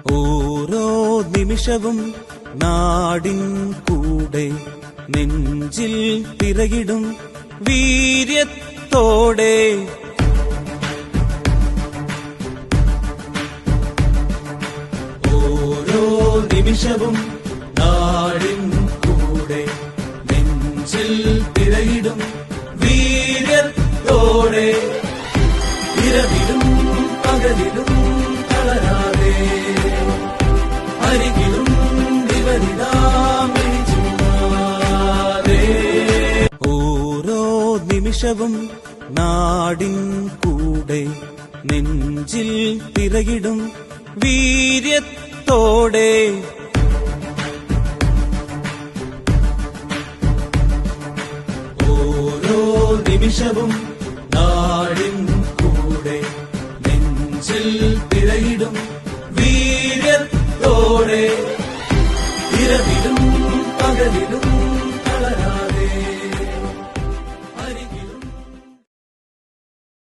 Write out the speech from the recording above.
ഓരോ നിമിഷവും നാടിൻ കൂടെ നെഞ്ചിൽ തിരകിടും വീര്യത്തോടെ. ഓരോ നിമിഷവും നാടിൻ കൂടെ നെഞ്ചിൽ തിരകിടും വീര്യത്തോടെ. ഇരവിലും പകലിലും തളരാതെ അരികിലും വിവരിതാമിഴിച്ചുമാതെ. ഓരോ നിമിഷവും നാടിൻ കൂടെ നെഞ്ചിൽ തിരകിടും വീര്യത്തോടെ. ഓരോ നിമിഷവും നാടിൻ കൂടെ നെഞ്ചിൽ തിരകിടും വീര്യത്തോടെ. ഇരവിലും പകലിലും തളരാതെ